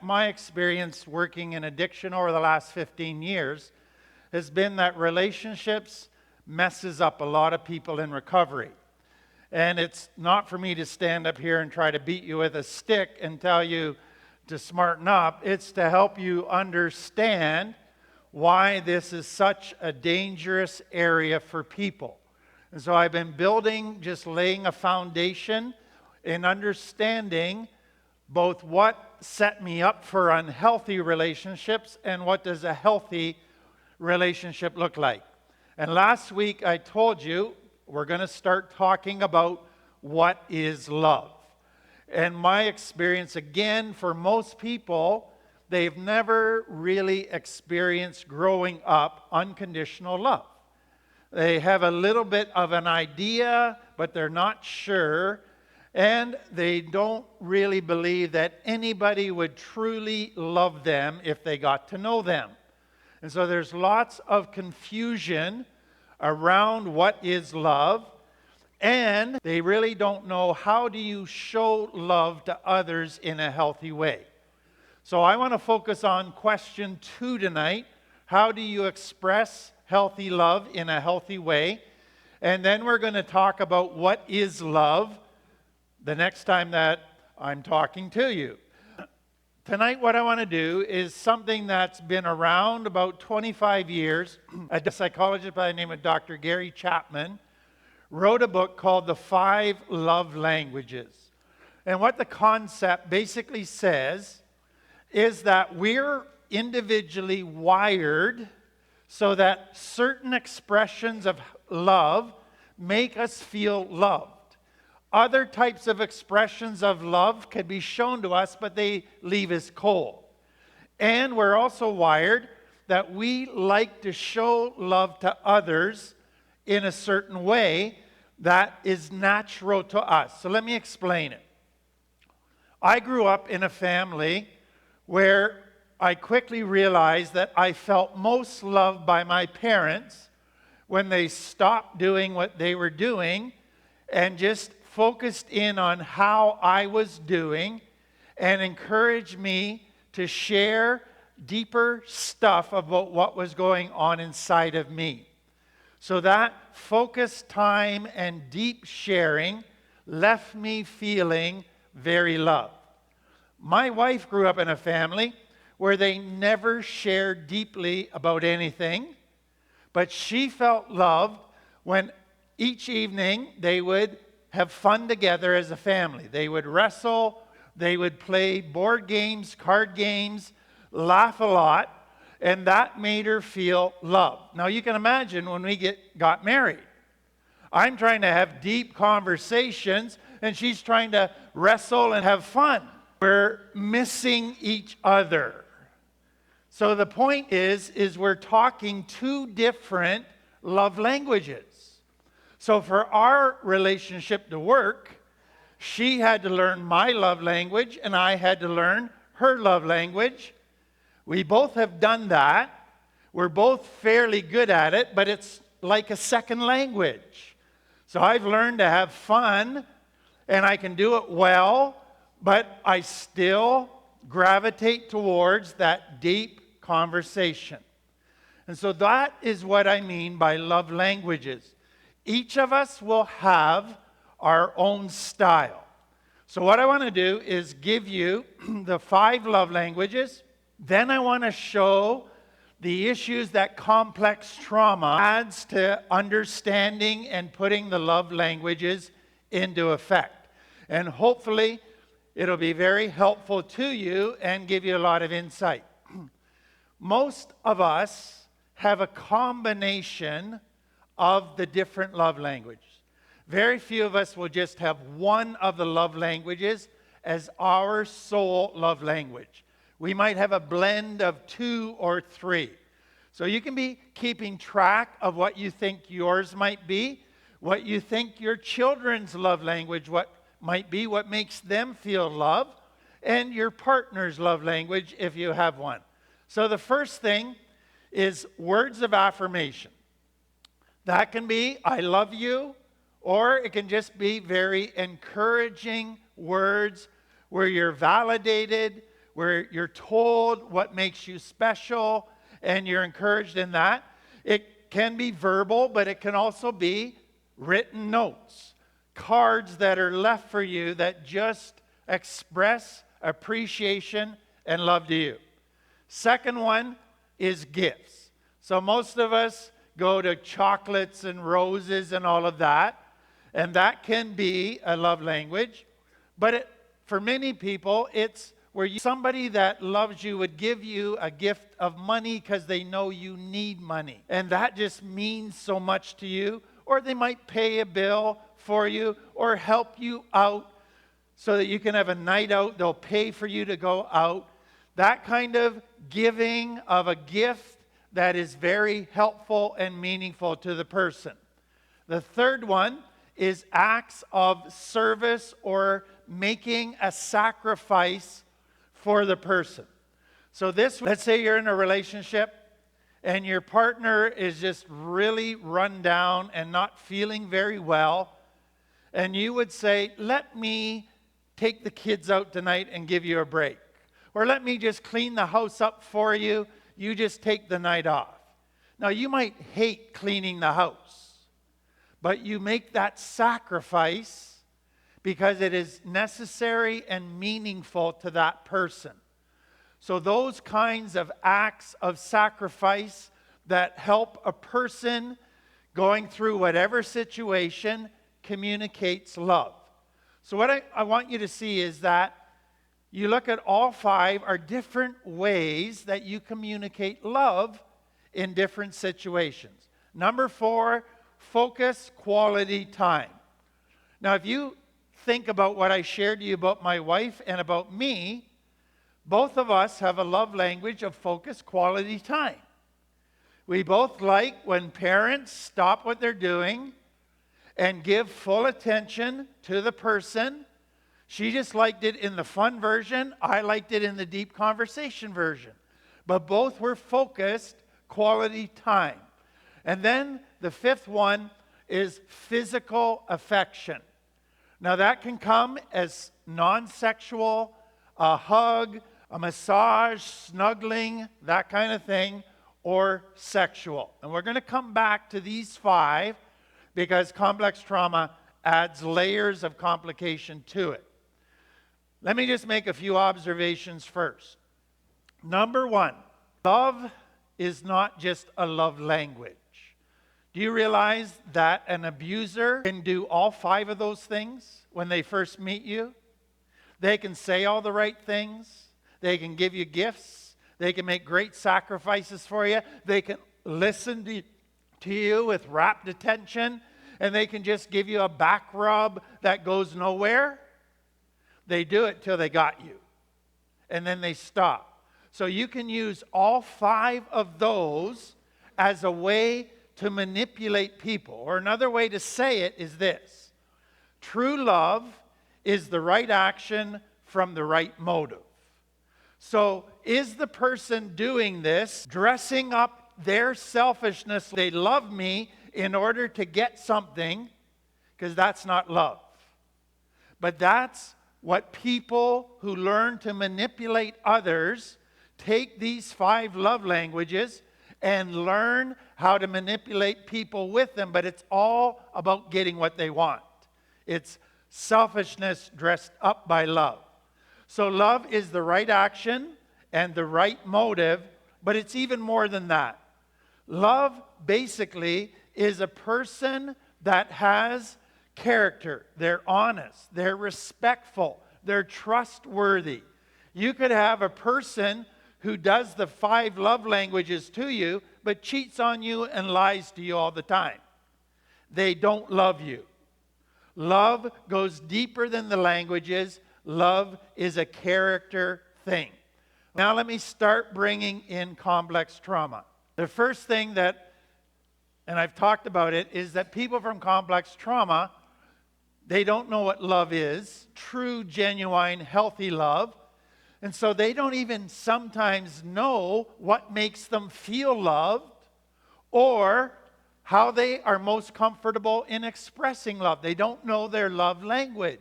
My experience working in addiction over the last 15 years has been that relationships messes up a lot of people in recovery. And it's not for me to stand up here and try to beat you with a stick and tell you to smarten up. It's to help you understand why this is such a dangerous area for people. And so I've been just laying a foundation in understanding both what set me up for unhealthy relationships and what does a healthy relationship look like. And last week I told you we're going to start talking about what is love. And my experience, again, for most people, they've never really experienced growing up unconditional love. They have a little bit of an idea, but they're not sure. And they don't really believe that anybody would truly love them if they got to know them. And so there's lots of confusion around what is love. And they really don't know how do you show love to others in a healthy way. So I want to focus on question 2 tonight. How do you express healthy love in a healthy way? And then we're going to talk about what is love the next time that I'm talking to you. Tonight what I want to do is something that's been around about 25 years. A psychologist by the name of Dr. Gary Chapman wrote a book called The 5 Love Languages. And what the concept basically says is that we're individually wired so that certain expressions of love make us feel loved. Other types of expressions of love can be shown to us, but they leave us cold. And we're also wired that we like to show love to others in a certain way that is natural to us. So let me explain it. I grew up in a family where I quickly realized that I felt most loved by my parents when they stopped doing what they were doing and just focused in on how I was doing and encouraged me to share deeper stuff about what was going on inside of me. So that focused time and deep sharing left me feeling very loved. My wife grew up in a family where they never shared deeply about anything, but she felt loved when each evening they would have fun together as a family. They would wrestle, they would play board games, card games, laugh a lot, and that made her feel loved. Now you can imagine when we got married. I'm trying to have deep conversations, and she's trying to wrestle and have fun. We're missing each other. So the point is we're talking 2 different love languages. So for our relationship to work, she had to learn my love language and I had to learn her love language. We both have done that. We're both fairly good at it, but it's like a second language. So I've learned to have fun and I can do it well, but I still gravitate towards that deep conversation. And so that is what I mean by love languages. Each of us will have our own style. So what I want to do is give you the 5 love languages. Then I want to show the issues that complex trauma adds to understanding and putting the love languages into effect. And hopefully it'll be very helpful to you and give you a lot of insight. Most of us have a combination of the different love languages. Very few of us will just have one of the love languages as our sole love language. We might have a blend of 2 or 3. So you can be keeping track of what you think yours might be, what you think your children's love language might be, what makes them feel loved, and your partner's love language if you have one. So the first thing is words of affirmation. That can be, I love you, or it can just be very encouraging words where you're validated, where you're told what makes you special and you're encouraged in that. It can be verbal, but it can also be written notes, cards that are left for you that just express appreciation and love to you. Second one is gifts. So most of us go to chocolates and roses and all of that, and that can be a love language. But for many people, it's where somebody that loves you would give you a gift of money because they know you need money. And that just means so much to you. Or they might pay a bill for you or help you out so that you can have a night out. They'll pay for you to go out. That kind of giving of a gift that is very helpful and meaningful to the person. The third one is acts of service or making a sacrifice for the person. So let's say you're in a relationship and your partner is just really run down and not feeling very well, and you would say, let me take the kids out tonight and give you a break. Or let me just clean the house up for you. You just take the night off. Now, you might hate cleaning the house, but you make that sacrifice because it is necessary and meaningful to that person. So those kinds of acts of sacrifice that help a person going through whatever situation communicates love. So what I want you to see is that you look at all five are different ways that you communicate love in different situations. Number 4, focus quality time. Now, if you think about what I shared to you about my wife and about me, both of us have a love language of focus quality time. We both like when parents stop what they're doing and give full attention to the person. She just liked it in the fun version. I liked it in the deep conversation version. But both were focused quality time. And then the 5th one is physical affection. Now that can come as non-sexual, a hug, a massage, snuggling, that kind of thing, or sexual. And we're going to come back to these 5 because complex trauma adds layers of complication to it. Let me just make a few observations first. Number 1, love is not just a love language. Do you realize that an abuser can do all 5 of those things when they first meet you? They can say all the right things. They can give you gifts. They can make great sacrifices for you. They can listen to you with rapt attention. And they can just give you a back rub that goes nowhere. They do it till they got you. And then they stop. So you can use all 5 of those as a way to manipulate people. Or another way to say it is this: true love is the right action from the right motive. So is the person doing this, dressing up their selfishness, they love me in order to get something? Because that's not love. But that's what people who learn to manipulate others take these 5 love languages and learn how to manipulate people with them. But it's all about getting what they want. It's selfishness dressed up by love. So love is the right action and the right motive, but it's even more than that. Love basically is a person that has character. They're honest, they're respectful, they're trustworthy. You could have a person who does the 5 love languages to you, but cheats on you and lies to you all the time. They don't love you. Love goes deeper than the languages. Love is a character thing. Now let me start bringing in complex trauma. The first thing that, and I've talked about it, is that people from complex trauma, they don't know what love is, true, genuine, healthy love. And so they don't even sometimes know what makes them feel loved or how they are most comfortable in expressing love. They don't know their love language.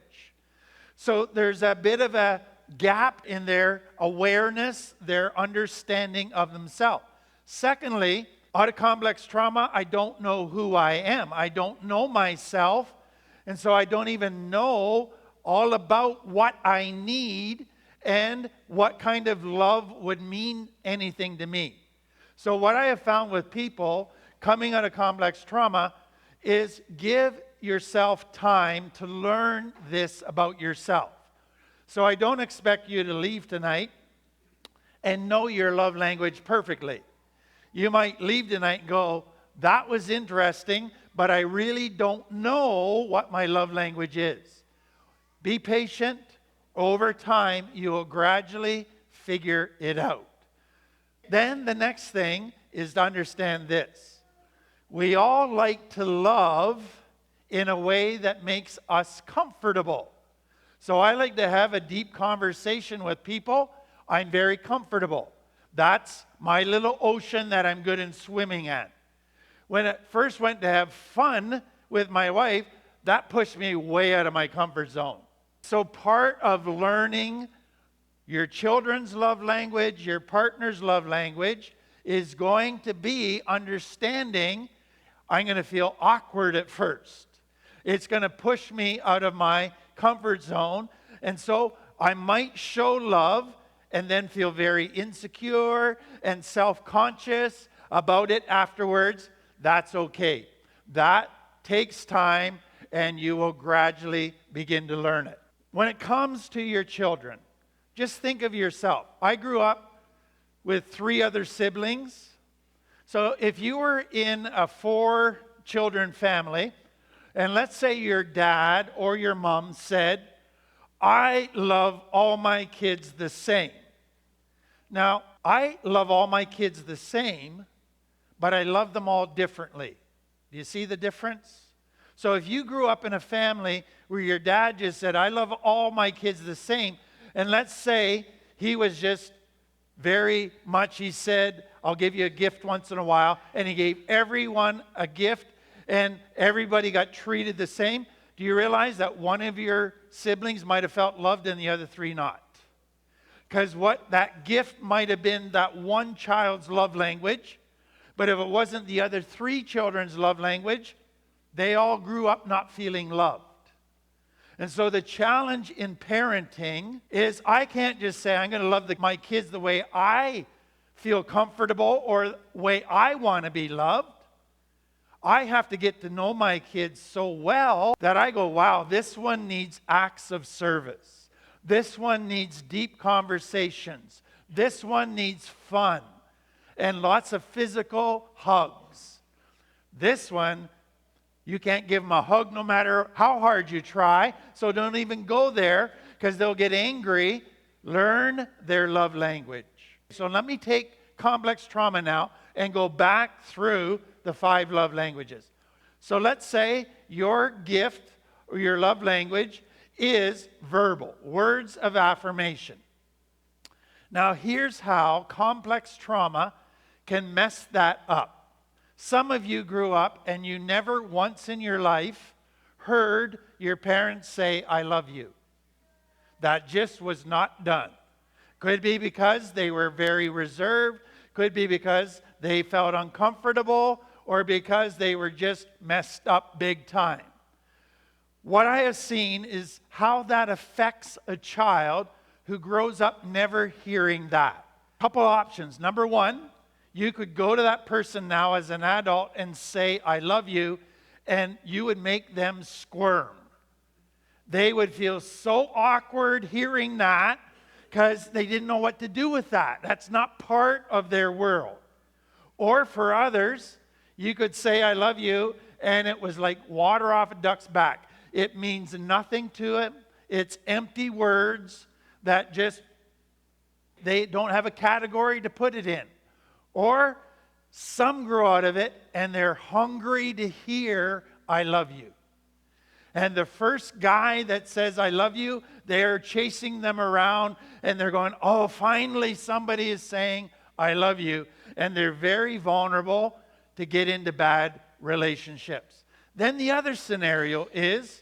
So there's a bit of a gap in their awareness, their understanding of themselves. Secondly, out of complex trauma, I don't know who I am. I don't know myself, and so I don't even know all about what I need and what kind of love would mean anything to me. So what I have found with people coming out of complex trauma is give yourself time to learn this about yourself. So I don't expect you to leave tonight and know your love language perfectly. You might leave tonight and go, that was interesting, but I really don't know what my love language is. Be patient. Over time, you will gradually figure it out. Then the next thing is to understand this. We all like to love in a way that makes us comfortable. So I like to have a deep conversation with people. I'm very comfortable. That's my little ocean that I'm good in swimming at. When I first went to have fun with my wife, that pushed me way out of my comfort zone. So part of learning your children's love language, your partner's love language, is going to be understanding I'm going to feel awkward at first. It's going to push me out of my comfort zone. And so I might show love and then feel very insecure and self-conscious about it afterwards. That's okay. That takes time, and you will gradually begin to learn it. When it comes to your children, just think of yourself. I grew up with 3 other siblings. So if you were in a 4-children family, and let's say your dad or your mom said, I love all my kids the same. Now, I love all my kids the same, but I love them all differently. Do you see the difference? So if you grew up in a family where your dad just said, I love all my kids the same, and let's say he was just very much, he said, I'll give you a gift once in a while, and he gave everyone a gift, and everybody got treated the same. Do you realize that one of your siblings might have felt loved and the other 3 not? Because what that gift might have been that one child's love language, but if it wasn't the other 3 children's love language, they all grew up not feeling loved. And so the challenge in parenting is I can't just say I'm going to love my kids the way I feel comfortable or the way I want to be loved. I have to get to know my kids so well that I go, wow, this one needs acts of service. This one needs deep conversations. This one needs fun and lots of physical hugs. This one, you can't give them a hug no matter how hard you try, so don't even go there because they'll get angry. Learn their love language. So let me take complex trauma now and go back through the 5 love languages. So let's say your gift or your love language is verbal, words of affirmation. Now here's how complex trauma can mess that up. Some of you grew up and you never once in your life heard your parents say, I love you. That just was not done. Could be because they were very reserved, could be because they felt uncomfortable, or because they were just messed up big time. What I have seen is how that affects a child who grows up never hearing that. Couple options. Number 1, you could go to that person now as an adult and say, I love you, and you would make them squirm. They would feel so awkward hearing that because they didn't know what to do with that. That's not part of their world. Or for others, you could say, I love you, and it was like water off a duck's back. It means nothing to it. It's empty words that just, they don't have a category to put it in. Or some grow out of it, and they're hungry to hear, I love you. And the first guy that says, I love you, they're chasing them around, and they're going, oh, finally somebody is saying, I love you. And they're very vulnerable to get into bad relationships. Then the other scenario is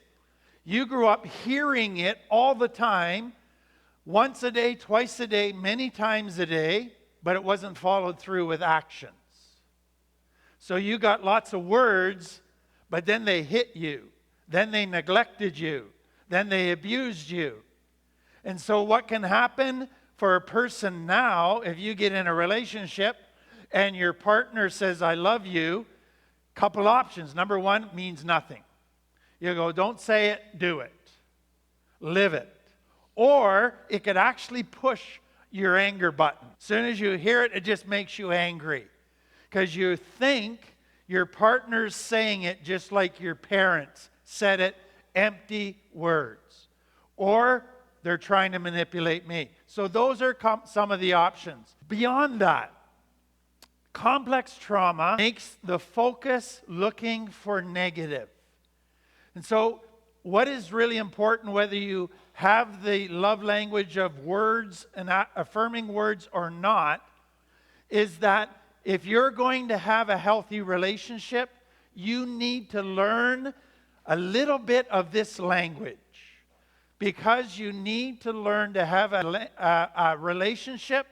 you grew up hearing it all the time, once a day, twice a day, many times a day, but it wasn't followed through with actions. So you got lots of words, but then they hit you. Then they neglected you. Then they abused you. And so what can happen for a person now, if you get in a relationship and your partner says, I love you, couple options. Number one, means nothing. You go, don't say it, do it. Live it. Or it could actually push your anger button. As soon as you hear it, it just makes you angry. Because you think your partner's saying it just like your parents said it, empty words. Or they're trying to manipulate me. So those are some of the options. Beyond that, complex trauma makes the focus looking for negative. And so what is really important, whether you have the love language of words and affirming words or not, is that if you're going to have a healthy relationship, you need to learn a little bit of this language. Because you need to learn to have a relationship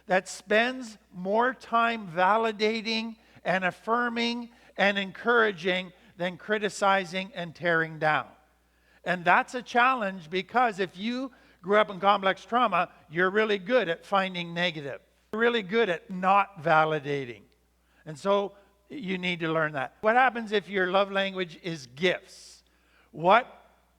that spends more time validating and affirming and encouraging than criticizing and tearing down. And that's a challenge, because if you grew up in complex trauma, you're really good at finding negative. You're really good at not validating. And so you need to learn that. What happens if your love language is gifts? What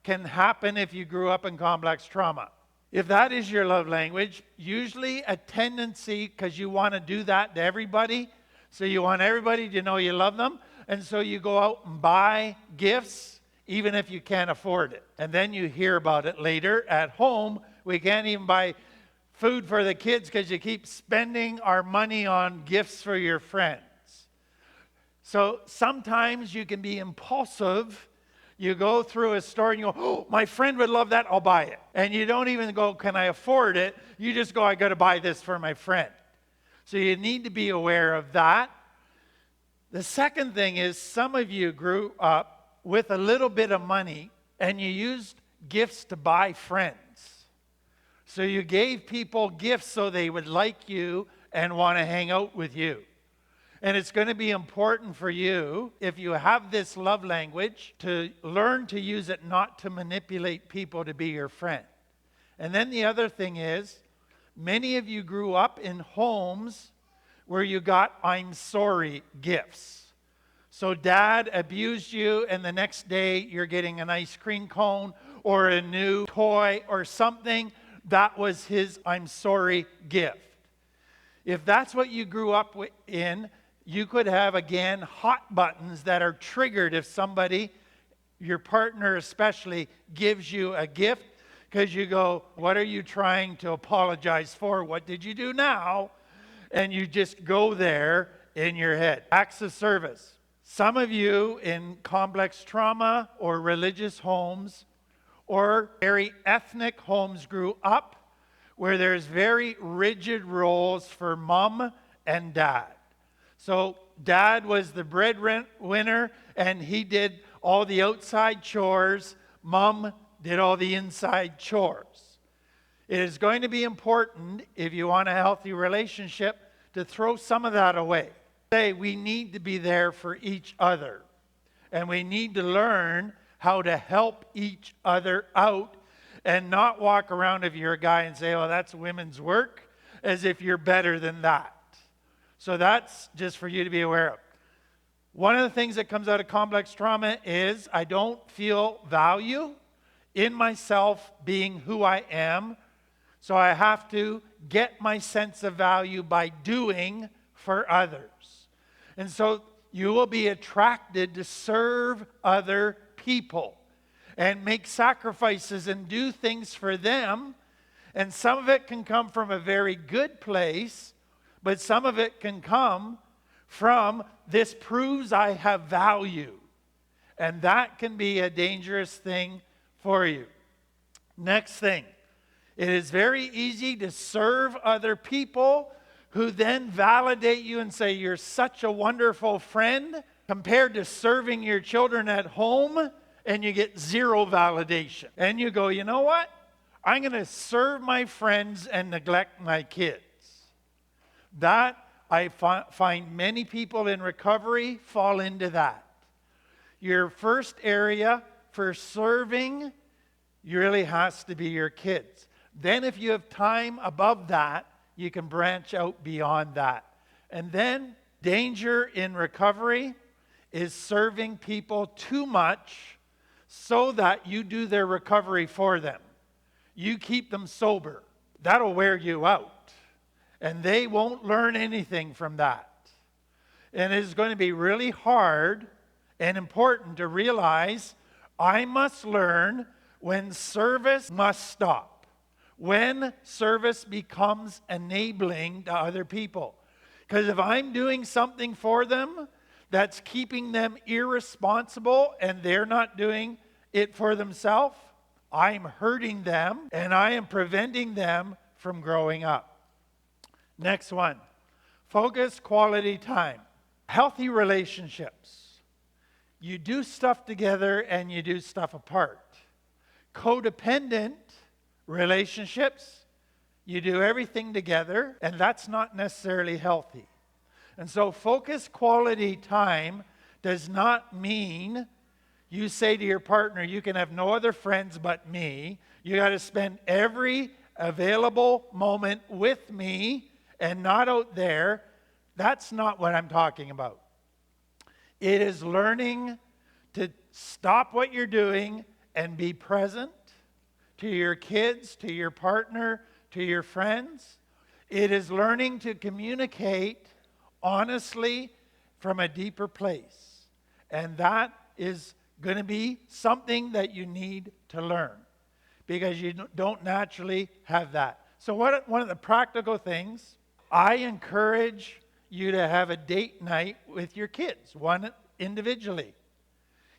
can happen if you grew up in complex trauma? If that is your love language, usually a tendency, because you want to do that to everybody, so you want everybody to know you love them, and so you go out and buy gifts, even if you can't afford it. And then you hear about it later. At home, we can't even buy food for the kids because you keep spending our money on gifts for your friends. So sometimes you can be impulsive. You go through a store and you go, oh, my friend would love that, I'll buy it. And you don't even go, can I afford it? You just go, I got to buy this for my friend. So you need to be aware of that. The second thing is, some of you grew up with a little bit of money and you used gifts to buy friends. So you gave people gifts so they would like you and want to hang out with you. And it's going to be important for you, if you have this love language, to learn to use it not to manipulate people to be your friend. And then the other thing is, many of you grew up in homes where you got I'm sorry gifts. So dad abused you and the next day you're getting an ice cream cone or a new toy or something. That was his I'm sorry gift. If that's what you grew up in, you could have, again, hot buttons that are triggered if somebody, your partner especially, gives you a gift, because you go, what are you trying to apologize for? What did you do now? And you just go there in your head. Acts of service. Some of you in complex trauma or religious homes or very ethnic homes grew up where there's very rigid roles for mom and dad. So dad was the breadwinner and he did all the outside chores. Mom did all the inside chores. It is going to be important, if you want a healthy relationship, to throw some of that away. Say we need to be there for each other. And we need to learn how to help each other out and not walk around if you're a guy and say, oh, that's women's work, as if you're better than that. So that's just for you to be aware of. One of the things that comes out of complex trauma is I don't feel value in myself being who I am. So I have to get my sense of value by doing for others. And so you will be attracted to serve other people and make sacrifices and do things for them. And some of it can come from a very good place, but some of it can come from this proves I have value. And that can be a dangerous thing for you. Next thing. It is very easy to serve other people who then validate you and say you're such a wonderful friend, compared to serving your children at home and you get zero validation. And you go, you know what? I'm going to serve my friends and neglect my kids. That, I find many people in recovery fall into that. Your first area for serving really has to be your kids. Then if you have time above that, you can branch out beyond that. And then danger in recovery is serving people too much so that you do their recovery for them. You keep them sober. That'll wear you out. And they won't learn anything from that. And it is going to be really hard and important to realize I must learn when service must stop. When service becomes enabling to other people. Because if I'm doing something for them that's keeping them irresponsible and they're not doing it for themselves, I'm hurting them and I am preventing them from growing up. Next one, focus quality time. Healthy relationships. You do stuff together and you do stuff apart. Codependent relationships, you do everything together, and that's not necessarily healthy. And so focus quality time does not mean you say to your partner, you can have no other friends but me. You got to spend every available moment with me and not out there. That's not what I'm talking about. It is learning to stop what you're doing and be present to your kids, to your partner, to your friends. It is learning to communicate honestly from a deeper place. And that is going to be something that you need to learn because you don't naturally have that. So one of the practical things, I encourage you to have a date night with your kids, one individually.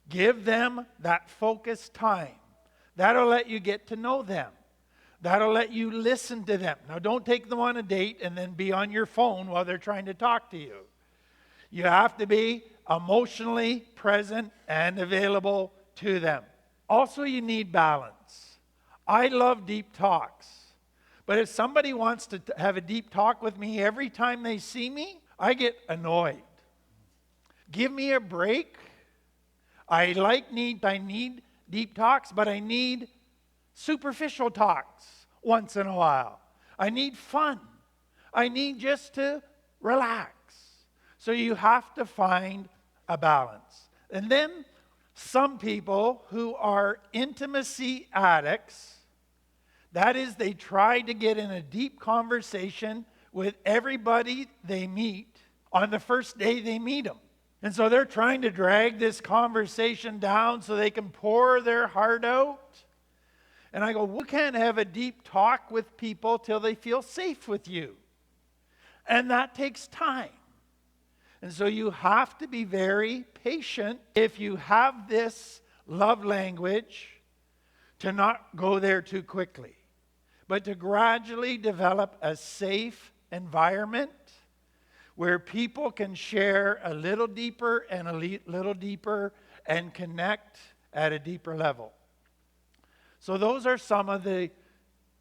Give them that focused time. That'll let you get to know them. That'll let you listen to them. Now, don't take them on a date and then be on your phone while they're trying to talk to you. You have to be emotionally present and available to them. Also, you need balance. I love deep talks. But if somebody wants to have a deep talk with me every time they see me, I get annoyed. Give me a break. I need deep talks, but I need superficial talks once in a while. I need fun. I need just to relax. So you have to find a balance. And then some people who are intimacy addicts, that is, they try to get in a deep conversation with everybody they meet on the first day they meet them. And so they're trying to drag this conversation down so they can pour their heart out. And I go, we can't have a deep talk with people till they feel safe with you. And that takes time. And so you have to be very patient if you have this love language to not go there too quickly, but to gradually develop a safe environment where people can share a little deeper and a little deeper and connect at a deeper level. So those are some of the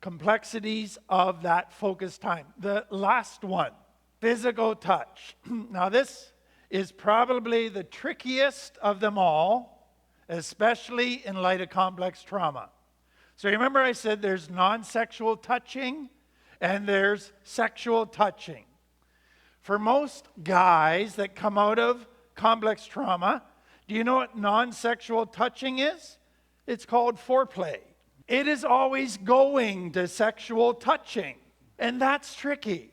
complexities of that focus time. The last one, physical touch. Now this is probably the trickiest of them all, especially in light of complex trauma. So remember I said there's non-sexual touching and there's sexual touching. For most guys that come out of complex trauma, do you know what non-sexual touching is? It's called foreplay. It is always going to sexual touching. And that's tricky.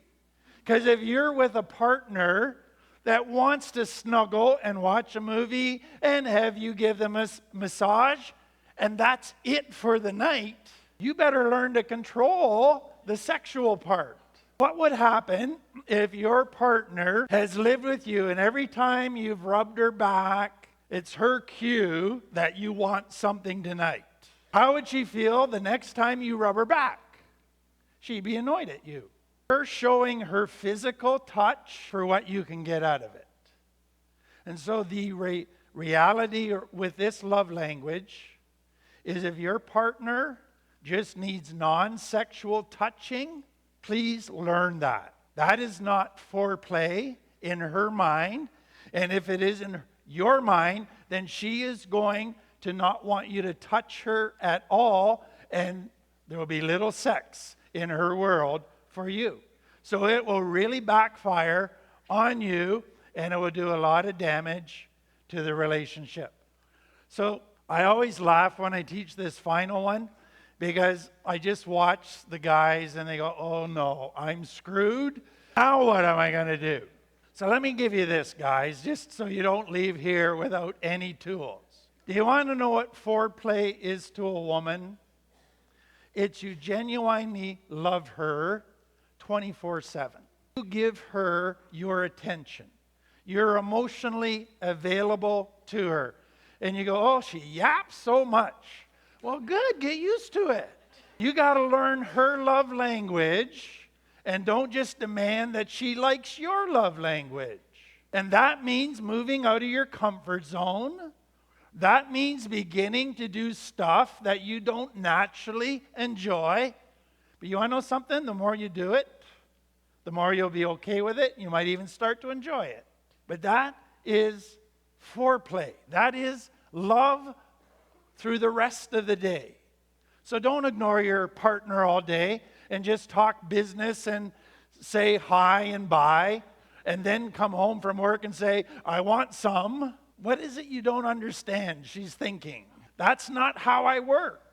Because if you're with a partner that wants to snuggle and watch a movie and have you give them a massage, and that's it for the night, you better learn to control the sexual part. What would happen if your partner has lived with you and every time you've rubbed her back, it's her cue that you want something tonight? How would she feel the next time you rub her back? She'd be annoyed at you. Her showing her physical touch for what you can get out of it. And so the reality with this love language is if your partner just needs non-sexual touching, please learn that. That is not foreplay in her mind. And if it is in your mind, then she is going to not want you to touch her at all, and there will be little sex in her world for you. So it will really backfire on you, and it will do a lot of damage to the relationship. So I always laugh when I teach this final one, because I just watch the guys and they go, oh no, I'm screwed. Now what am I going to do? So let me give you this, guys, just so you don't leave here without any tools. Do you want to know what foreplay is to a woman? It's you genuinely love her 24/7. You give her your attention. You're emotionally available to her. And you go, oh, she yaps so much. Well, good, get used to it. You got to learn her love language, and don't just demand that she likes your love language. And that means moving out of your comfort zone. That means beginning to do stuff that you don't naturally enjoy. But you want to know something? The more you do it, the more you'll be okay with it. You might even start to enjoy it. But that is foreplay. That is love through the rest of the day. So don't ignore your partner all day and just talk business and say hi and bye, and then come home from work and say, I want some. What is it you don't understand? She's thinking. That's not how I work.